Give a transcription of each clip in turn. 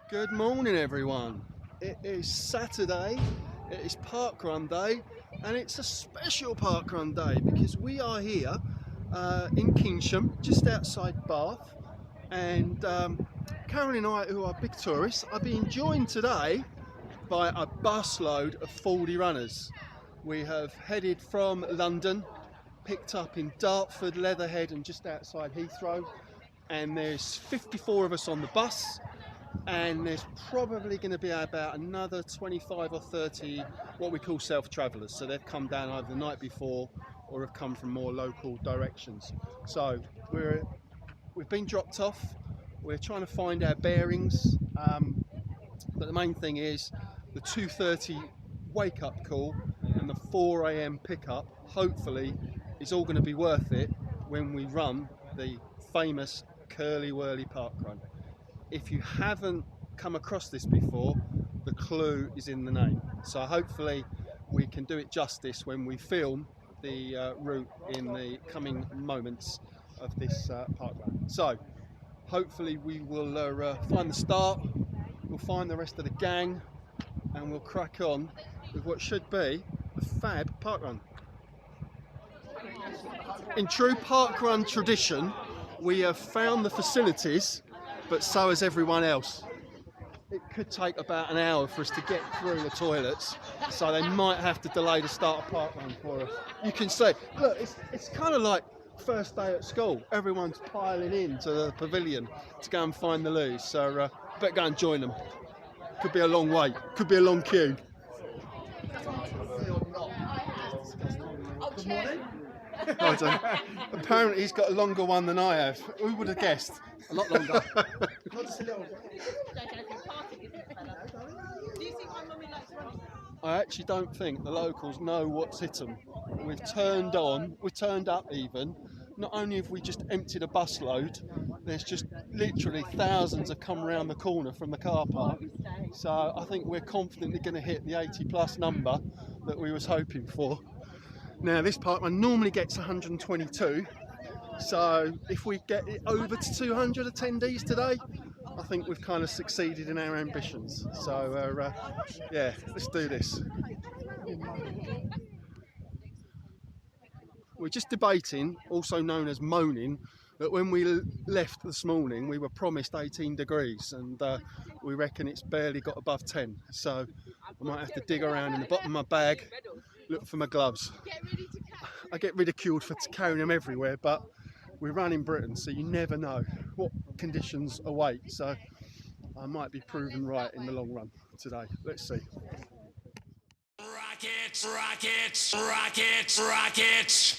Good morning, everyone. It is Saturday, it is Parkrun Day, and it's a special Parkrun Day because we are here in Kingsham, just outside Bath, and Karen and I, who are big tourists, are being joined today by a busload of 40 runners. We have headed from London, picked up in Dartford, Leatherhead, and just outside Heathrow, and there's 54 of us on the bus. And there's probably going to be about another 25 or 30 what we call self-travellers. So they've come down either the night before or have come from more local directions. So we've been dropped off. We're trying to find our bearings. But the main thing is the 2:30 wake-up call and the 4 a.m. pickup, hopefully, is all going to be worth it when we run the famous Curly Wurly Parkrun. If you haven't come across this before, the clue is in the name. So hopefully we can do it justice when we film the route in the coming moments of this parkrun. So hopefully we will find the start, we'll find the rest of the gang, and we'll crack on with what should be the fab parkrun. In true parkrun tradition, we have found the facilities, but so has everyone else. It could take about an hour for us to get through the toilets, so they might have to delay the start of parkrun for us. You can see, look, it's kind of like first day at school. Everyone's piling into the pavilion to go and find the loos, so better go and join them. Could be a long wait, could be a long queue. Good morning. Apparently he's got a longer one than I have. Who would have guessed? A lot longer. I actually don't think the locals know what's hit them. We've turned up even. Not only have we just emptied a busload, there's just literally thousands have come around the corner from the car park. So I think we're confidently going to hit the 80+ number that we was hoping for. Now this parkrun normally gets 122, so if we get it over to 200 attendees today, I think we've kind of succeeded in our ambitions. So yeah, let's do this. We're just debating, also known as moaning, that when we left this morning we were promised 18 degrees and we reckon it's barely got above 10. So I might have to dig around in the bottom of my bag, look for my gloves. I get ridiculed for carrying them everywhere, but we run in Britain, so you never know what conditions await. So I might be proven right in the long run today. Let's see. Rockets, rockets, rockets, rockets.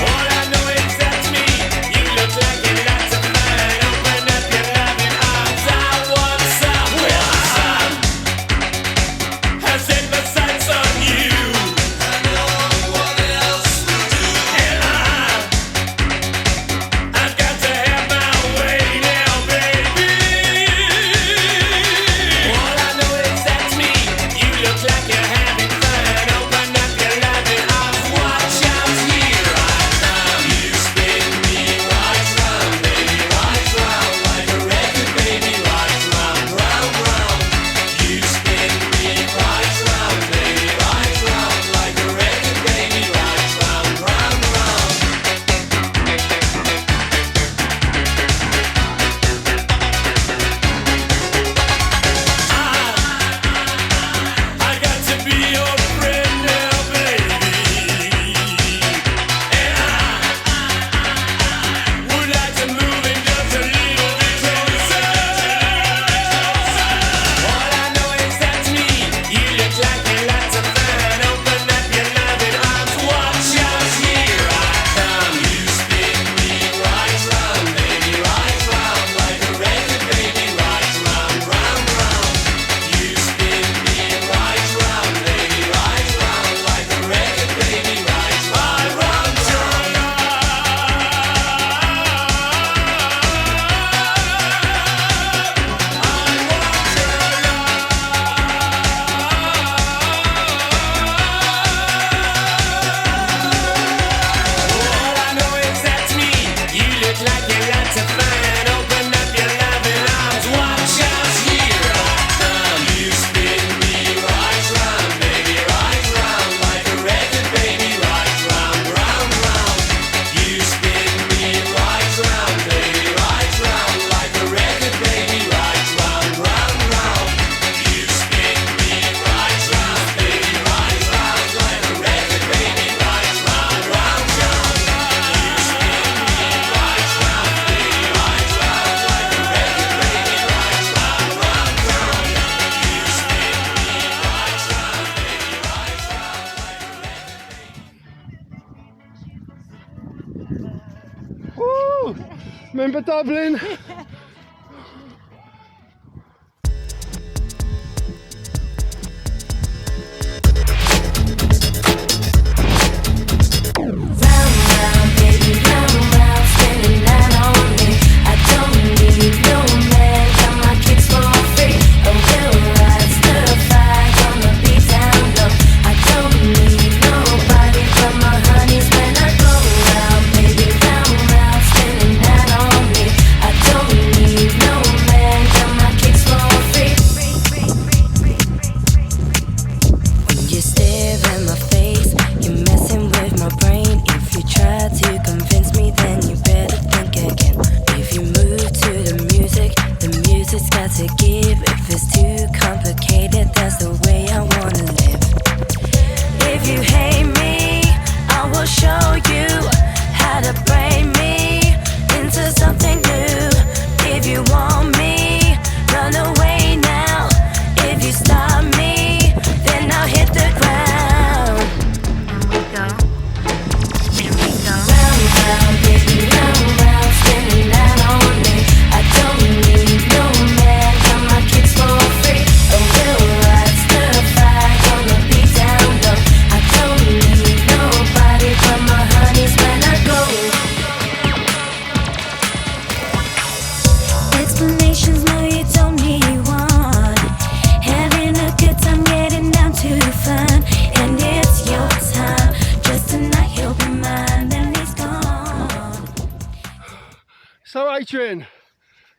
All I know Woo! Remember Dublin? So Adrian,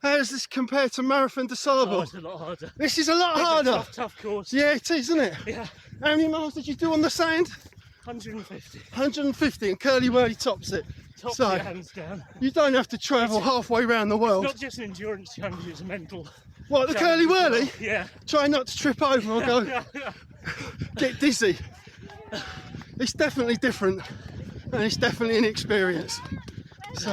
how does this compare to Marathon des Sables? Oh, it's a lot harder. This is a lot harder. It's a tough course. Yeah, it is, isn't it? Yeah. How many miles did you do on the sand? 150. 150, and Curly Wurly tops it. Tops So, it hands down. You don't have to travel halfway around the world. It's not just an endurance challenge, it's a mental What, the challenge Curly as well. Wurly? Yeah. Try not to trip over or go get dizzy. It's definitely different, and it's definitely an experience. So,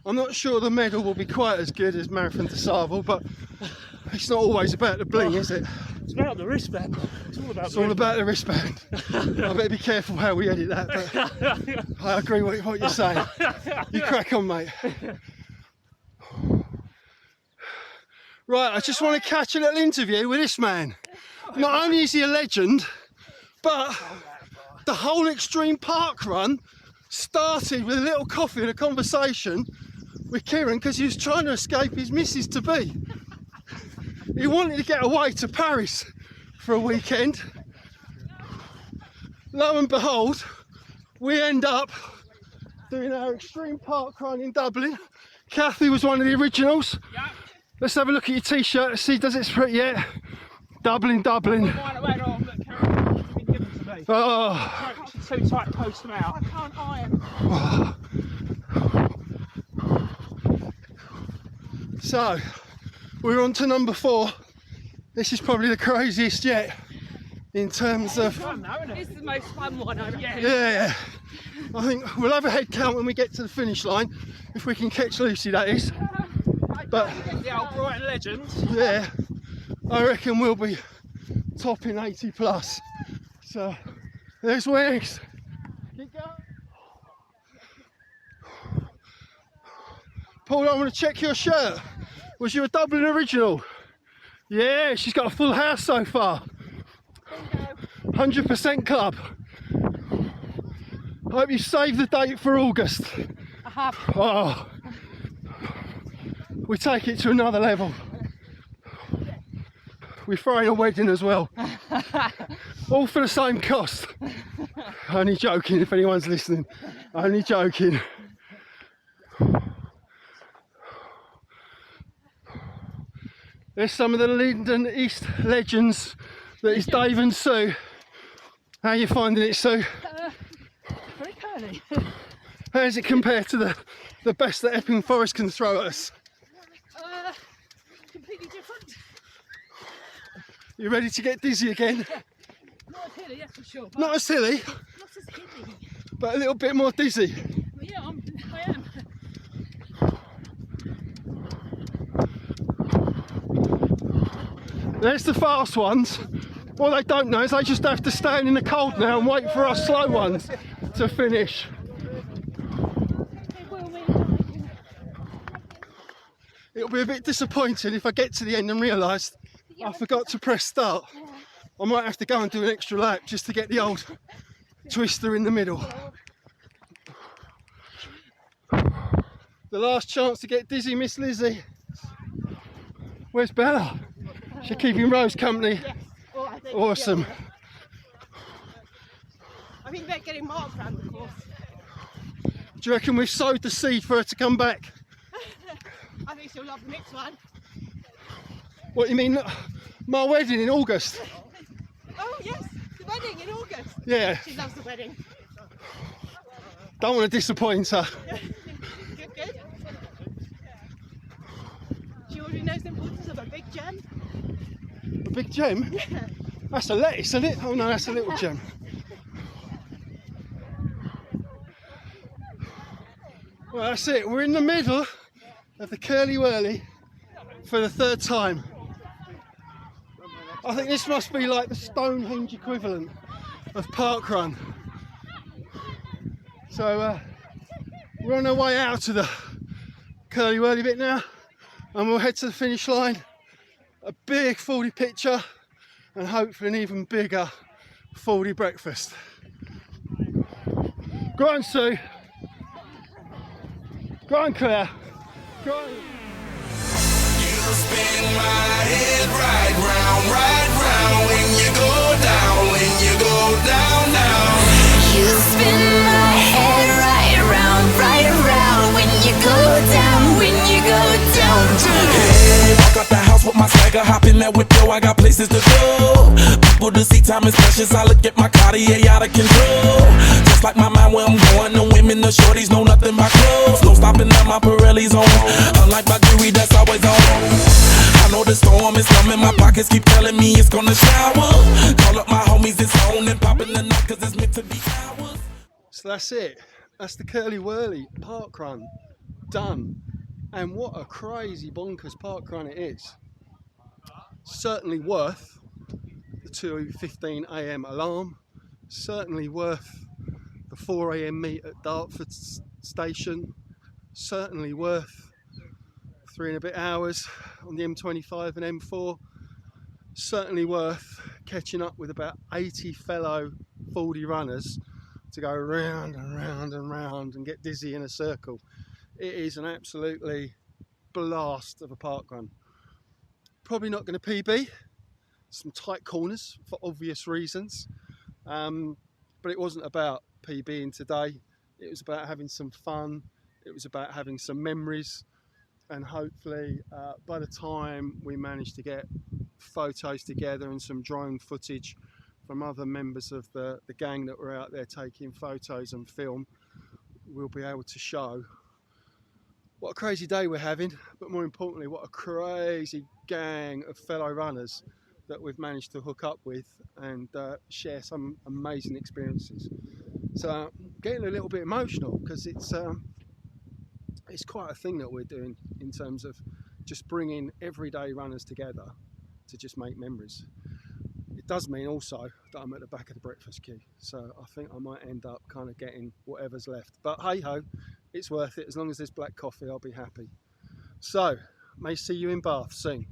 I'm not sure the medal will be quite as good as Marathon des Sables, but it's not always about the bling, is it? It's about the wristband. It's all about the wristband. I better be careful how we edit that, but I agree with what you're saying. You crack on, mate. Right, I just want to catch a little interview with this man. Not only is he a legend, but the whole extreme park run started with a little coffee and a conversation with Kieran because he was trying to escape his missus to be. He wanted to get away to Paris for a weekend. Lo and behold, we end up doing our extreme park run in Dublin. Kathy was one of the originals. Yeah. Let's have a look at your t-shirt, see does it spread yet? Dublin, Dublin. Wait on, look, Karen, it's been given to me. Oh. It's too tight to post them out. I can't iron. So, we're on to number 4. This is probably the craziest yet in terms of... It's the most fun one I've ever. Yeah, I think we'll have a head count when we get to the finish line, if we can catch Lucy, that is. But The old Brighton legends. yeah, I reckon we'll be topping 80 plus. So, there's wings. Keep going. Paul, I want to check your shirt. Was you a Dublin original? Yeah, she's got a full house so far. 100% club. I hope you saved the date for August. I have. Oh, we take it to another level. We're throwing a wedding as well. All for the same cost. Only joking if anyone's listening. Only joking. There's some of the Linden East legends. That is Dave and Sue. How are you finding it, Sue? Very curly. How does it compare to the best that Epping Forest can throw at us? Completely different. You ready to get dizzy again? Not as hilly, that's for sure. But Not as silly, not as hilly. but a little bit more dizzy. But yeah, I am. There's the fast ones. What they don't know is they just have to stand in the cold now and wait for our slow ones to finish. it'll be a bit disappointing if I get to the end and realise I forgot to press start. I might have to go and do an extra lap just to get the old twister in the middle. The last chance to get dizzy, Miss Lizzie. Where's Bella? She's keeping Rose company. Yes. Oh, I think, Awesome. yeah. I think they're getting marked around the course. Do you reckon we've sowed the seed for her to come back? I think she'll love the next one. What, you mean my wedding in August? Oh yes, the wedding in August. Yeah, She loves the wedding. don't want to disappoint her. Good, good. She already knows the importance of a big gem. A big gem? Yeah. That's a lettuce, isn't it? Oh no, that's a little gem. Well, that's it. We're in the middle of the Curly Wurly for the third time. I think this must be like the Stonehenge equivalent of Parkrun. So we're on our way out to the Curly Wurly bit now, and we'll head to the finish line. A big 40 picture and hopefully an even bigger 40 breakfast. Go on, Sue. Go on, Claire. Go on. You spin my head right round when you go down, down. You spin my head right around when you go down, Hey, walk out the house with my swagger, hop in that whip, yo, I got places to go. People to see, time is precious, I look at my Cartier out of control. Just like my mind where I'm going, the women, the shorties know nothing but clothes. No stopping at my Pirelli's on, unlike my jewelry that's always on. I know the storm is coming, my pockets keep telling me it's gonna shower. Call up my homies, it's on and popping the night, cause it's meant to be ours. So that's it. That's the Curly Wurly Parkrun done. And what a crazy bonkers parkrun it is. Certainly worth the 2:15 AM alarm. Certainly worth the 4 AM meet at Dartford station. Certainly worth 3 and a bit hours on the M25 and M4. Certainly worth catching up with about 80 fellow 40 runners to go round and round and round and get dizzy in a circle. It is an absolutely blast of a parkrun. Probably not going to PB, some tight corners for obvious reasons, but it wasn't about PBing today. It was about having some fun, it was about having some memories, and hopefully by the time we managed to get photos together and some drone footage from other members of the gang that were out there taking photos and film, we'll be able to show what a crazy day we're having, but more importantly, what a crazy gang of fellow runners that we've managed to hook up with and share some amazing experiences. So getting a little bit emotional because it's quite a thing that we're doing in terms of just bringing everyday runners together to just make memories. It does mean also that I'm at the back of the breakfast queue, so I think I might end up kind of getting whatever's left. But hey ho, it's worth it. As long as there's black coffee, I'll be happy. So, may see you in Bath soon.